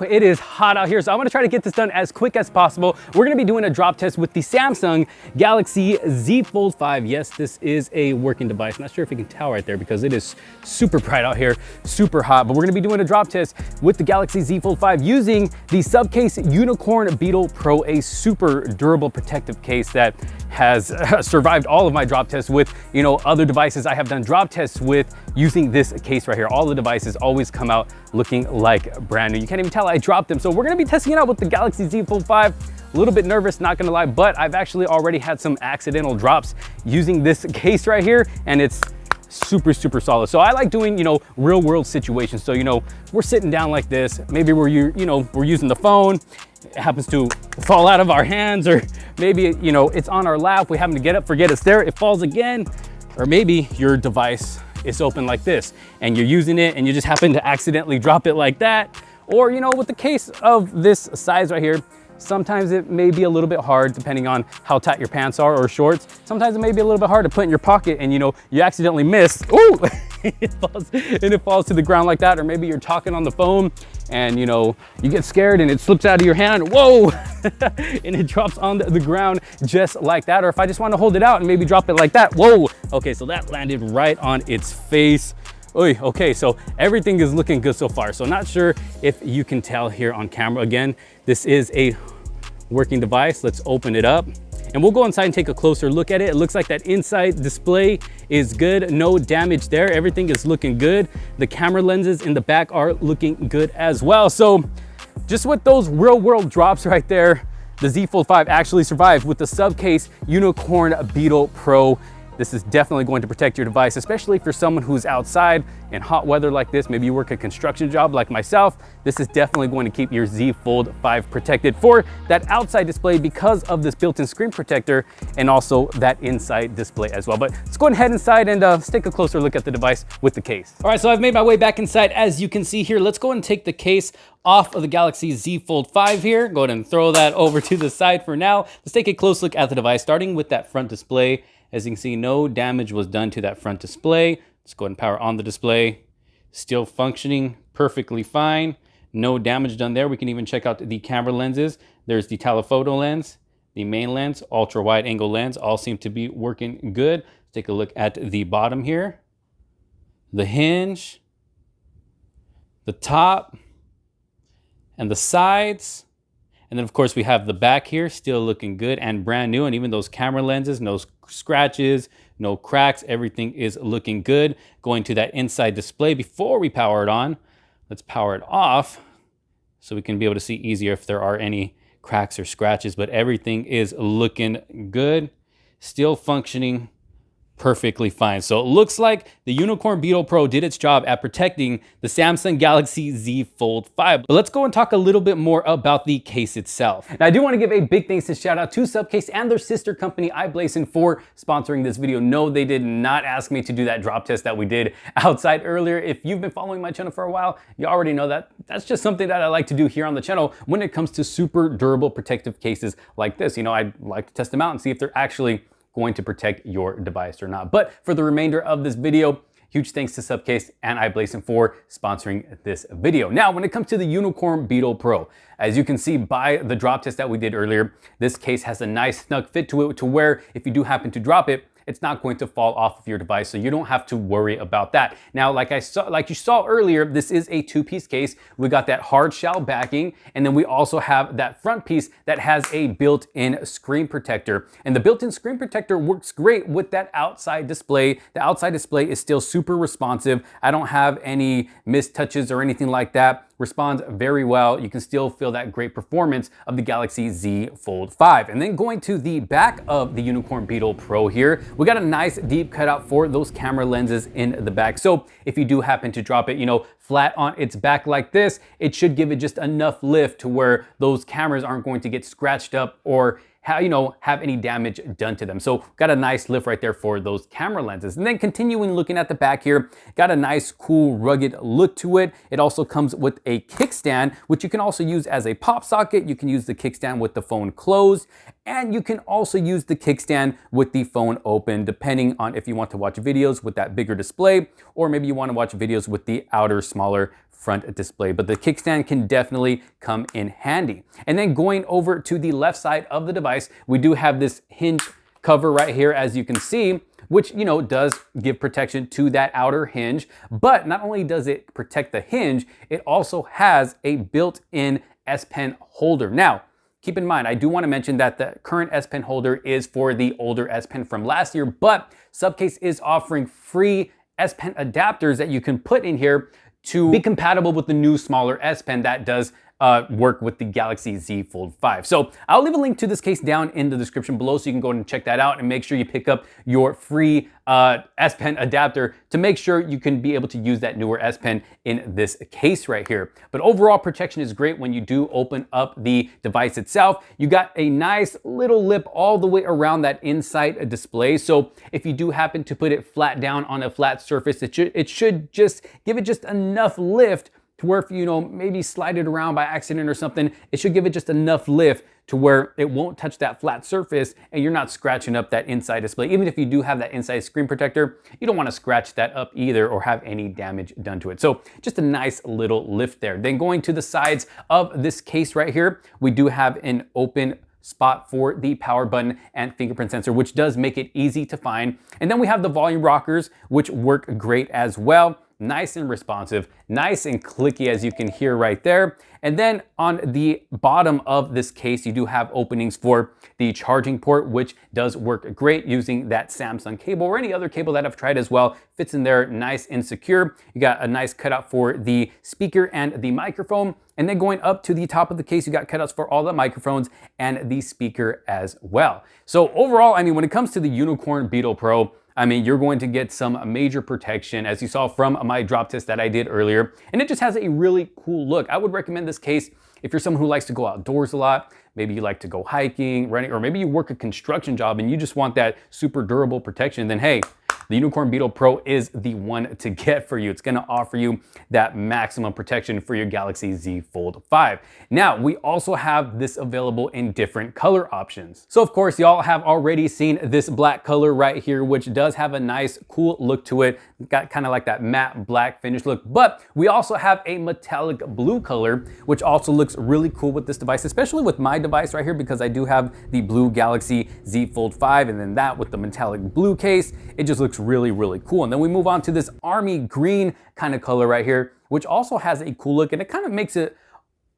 it is hot out here, so I'm gonna try to get this done as quick as possible. We're gonna be doing a drop test with the Samsung Galaxy Z Fold 5. Yes, this is a working device. Not sure if you can tell right there because it is super bright out here, super hot, but we're gonna be doing a drop test with the Galaxy Z Fold 5 using the Subcase Unicorn Beetle Pro, a super durable protective case that has survived all of my drop tests with, you know, other devices I have done drop tests with using this case right here. All the devices always come out looking like brand new. You can't even tell I dropped them. So we're gonna be testing it out with the Galaxy Z Fold 5. A little bit nervous, not gonna lie, but I've actually already had some accidental drops using this case right here, and it's super solid. So I like doing, you know, real world situations. So, you know, we're sitting down like this, maybe we're using the phone, it happens to fall out of our hands, or maybe, you know, it's on our lap, we happen to get up, forget it's there, it falls again, or maybe your device is open like this and you're using it and you just happen to accidentally drop it like that. Or, you know, with the case of this size right here, sometimes it may be a little bit hard depending on how tight your pants are or shorts. Sometimes it may be a little bit hard to put in your pocket and, you know, you accidentally miss, ooh, it falls to the ground like that. Or maybe you're talking on the phone and, you know, you get scared and it slips out of your hand, whoa, and it drops on the ground just like that. Or if I just want to hold it out and maybe drop it like that, whoa. Okay, so that landed right on its face. Oy, okay, so everything is looking good so far. So not sure if you can tell here on camera. Again, this is a working device. Let's open it up and we'll go inside and take a closer look at it. It looks like that inside display is good. No damage there. Everything is looking good. The camera lenses in the back are looking good as well. So just with those real world drops right there, the Z Fold 5 actually survived with the Subcase Unicorn Beetle Pro. This is definitely going to protect your device, especially if you're someone who's outside in hot weather like this. Maybe you work a construction job like myself. This is definitely going to keep your Z Fold 5 protected for that outside display because of this built-in screen protector and also that inside display as well. But let's go ahead inside and let's take a closer look at the device with the case. All right, so I've made my way back inside. As you can see here, let's go ahead and take the case off of the Galaxy Z Fold 5 here. Go ahead and throw that over to the side for now. Let's take a close look at the device, starting with that front display. As you can see, no damage was done to that front display. Let's go ahead and power on the display. Still functioning perfectly fine. No damage done there. We can even check out the camera lenses. There's the telephoto lens, the main lens, ultra wide angle lens, all seem to be working good. Let's take a look at the bottom here. The hinge, the top, and the sides. And then of course we have the back here, still looking good and brand new. And even those camera lenses, no scratches, no cracks, everything is looking good. Going to that inside display before we power it on, let's power it off so we can be able to see easier if there are any cracks or scratches, but everything is looking good, still functioning perfectly fine. So it looks like the Unicorn Beetle Pro did its job at protecting the Samsung Galaxy Z Fold 5. But let's go and talk a little bit more about the case itself. Now, I do want to give a big thanks and shout out to Supcase and their sister company iBlazin for sponsoring this video. No, they did not ask me to do that drop test that we did outside earlier. If you've been following my channel for a while, you already know that that's just something that I like to do here on the channel when it comes to super durable protective cases like this. You know, I like to test them out and see if they're actually going to protect your device or not. But for the remainder of this video, huge thanks to Supcase and iBlazin for sponsoring this video. Now, when it comes to the Unicorn Beetle Pro, as you can see by the drop test that we did earlier, this case has a nice snug fit to it to where if you do happen to drop it, it's not going to fall off of your device, so you don't have to worry about that. Now, like you saw earlier, this is a two-piece case. We got that hard shell backing, and then we also have that front piece that has a built-in screen protector. And the built-in screen protector works great with that outside display. The outside display is still super responsive. I don't have any missed touches or anything like that. Responds very well. You can still feel that great performance of the Galaxy Z Fold 5. And then going to the back of the Unicorn Beetle Pro here, we got a nice deep cutout for those camera lenses in the back. So if you do happen to drop it, you know, flat on its back like this, it should give it just enough lift to where those cameras aren't going to get scratched up or have any damage done to them. So got a nice lift right there for those camera lenses. And then continuing looking at the back here, got a nice cool rugged look to it. It also comes with a kickstand, which you can also use as a pop socket. You can use the kickstand with the phone closed, and you can also use the kickstand with the phone open, depending on if you want to watch videos with that bigger display, or maybe you want to watch videos with the outer smaller front display, but the kickstand can definitely come in handy. And then going over to the left side of the device, we do have this hinge cover right here, as you can see, which, you know, does give protection to that outer hinge. But not only does it protect the hinge, it also has a built-in S Pen holder. Now, keep in mind, I do want to mention that the current S Pen holder is for the older S Pen from last year, but Subcase is offering free S Pen adapters that you can put in here to be compatible with the new smaller S Pen that does work with the Galaxy Z Fold 5. So I'll leave a link to this case down in the description below so you can go and check that out, and make sure you pick up your free S Pen adapter to make sure you can be able to use that newer S Pen in this case right here. But overall protection is great when you do open up the device itself. You got a nice little lip all the way around that inside display. So if you do happen to put it flat down on a flat surface, it should just give it just enough lift to where if you know, maybe slide it around by accident or something, it should give it just enough lift to where it won't touch that flat surface and you're not scratching up that inside display. Even if you do have that inside screen protector, you don't want to scratch that up either or have any damage done to it. So just a nice little lift there. Then going to the sides of this case right here, we do have an open spot for the power button and fingerprint sensor, which does make it easy to find. And then we have the volume rockers, which work great as well. Nice and responsive, nice and clicky, as you can hear right there. And then on the bottom of this case, you do have openings for the charging port, which does work great using that Samsung cable or any other cable that I've tried as well. Fits in there nice and secure. You got a nice cutout for the speaker and the microphone. And then going up to the top of the case, you got cutouts for all the microphones and the speaker as well. So overall, I mean, when it comes to the Unicorn Beetle Pro, I mean, you're going to get some major protection, as you saw from my drop test that I did earlier, and it just has a really cool look. I would recommend this case if you're someone who likes to go outdoors a lot. Maybe you like to go hiking, running, or maybe you work a construction job and you just want that super durable protection, then hey, the Unicorn Beetle Pro is the one to get for you. It's gonna offer you that maximum protection for your Galaxy Z Fold 5. Now, we also have this available in different color options. So of course, y'all have already seen this black color right here, which does have a nice, cool look to it. Got kind of like that matte black finish look, but we also have a metallic blue color, which also looks really cool with this device, especially with my device right here, because I do have the blue Galaxy Z Fold 5, and then that with the metallic blue case, it just looks really, really cool. And then we move on to this army green kind of color right here, which also has a cool look, and it kind of makes it,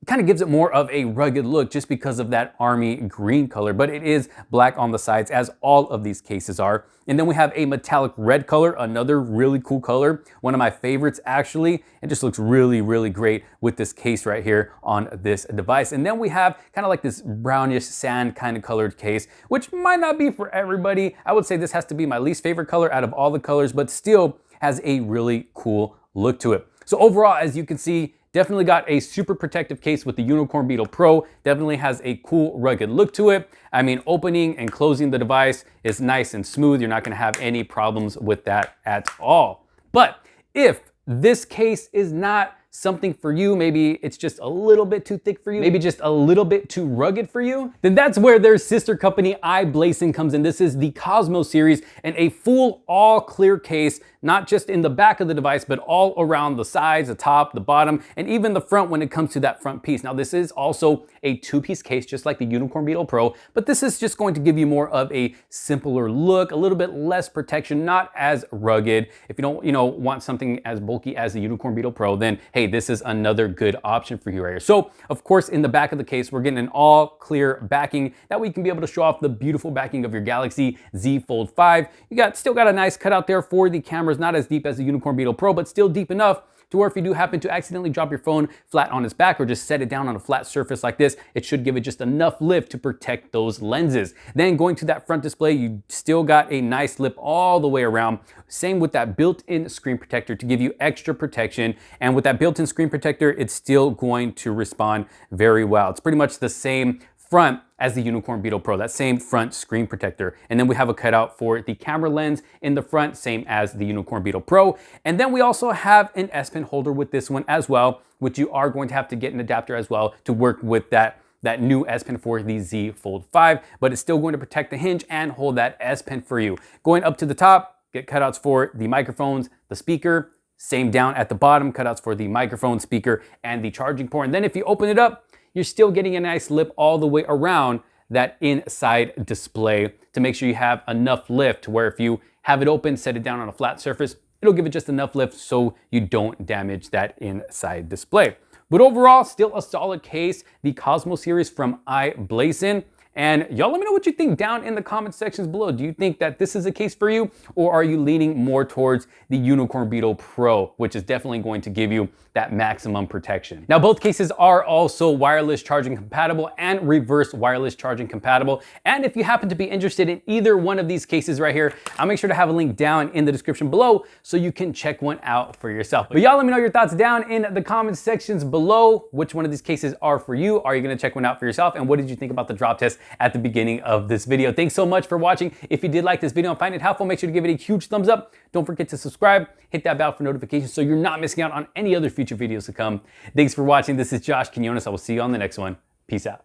kind of gives it more of a rugged look just because of that army green color, but it is black on the sides, as all of these cases are. And then we have a metallic red color, another really cool color, one of my favorites actually. It just looks really, really great with this case right here on this device. And then we have kind of like this brownish sand kind of colored case, which might not be for everybody. I would say this has to be my least favorite color out of all the colors, but still has a really cool look to it. So overall, as you can see, definitely got a super protective case with the Unicorn Beetle Pro. Definitely has a cool, rugged look to it. I mean, opening and closing the device is nice and smooth. You're not gonna have any problems with that at all. But if this case is not something for you, maybe it's just a little bit too thick for you, maybe just a little bit too rugged for you, then that's where their sister company iBlazing comes in. This is the Cosmo series and a full all clear case, not just in the back of the device, but all around the sides, the top, the bottom, and even the front when it comes to that front piece. Now, this is also a two-piece case, just like the Unicorn Beetle Pro, but this is just going to give you more of a simpler look, a little bit less protection, not as rugged. If you don't, want something as bulky as the Unicorn Beetle Pro, then hey, this is another good option for you right here. So, of course, in the back of the case, we're getting an all clear backing. That way you can be able to show off the beautiful backing of your Galaxy Z Fold 5. You still got a nice cutout there for the cameras, not as deep as the Unicorn Beetle Pro, but still deep enough to where if you do happen to accidentally drop your phone flat on its back or just set it down on a flat surface like this, it should give it just enough lift to protect those lenses. Then going to that front display, you still got a nice lip all the way around. Same with that built-in screen protector to give you extra protection. And with that built-in screen protector, it's still going to respond very well. It's pretty much the same front as the Unicorn Beetle Pro, that same front screen protector. And then we have a cutout for the camera lens in the front, same as the Unicorn Beetle Pro. And then we also have an S Pen holder with this one as well, which you are going to have to get an adapter as well to work with that new S Pen for the Z Fold 5, but it's still going to protect the hinge and hold that S Pen for you. Going up to the top, get cutouts for the microphones, the speaker, Same down at the bottom, cutouts for the microphone, speaker, and the charging port. And then if you open it up, you're still getting a nice lip all the way around that inside display to make sure you have enough lift where if you have it open, set it down on a flat surface, it'll give it just enough lift so you don't damage that inside display. But overall, still a solid case, the Cosmo series from iBlazin. And y'all let me know what you think down in the comment sections below. Do you think that this is a case for you, or are you leaning more towards the Unicorn Beetle Pro, which is definitely going to give you that maximum protection? Now, both cases are also wireless charging compatible and reverse wireless charging compatible. And if you happen to be interested in either one of these cases right here, I'll make sure to have a link down in the description below so you can check one out for yourself. But y'all let me know your thoughts down in the comment sections below. Which one of these cases are for you? Are you gonna check one out for yourself? And what did you think about the drop test at the beginning of this video? Thanks so much for watching. If you did like this video and find it helpful, make sure to give it a huge thumbs up. Don't forget to subscribe, hit that bell for notifications so you're not missing out on any other future videos to come. Thanks for watching. This is Josh Quinones. I will see you on the next one. Peace out.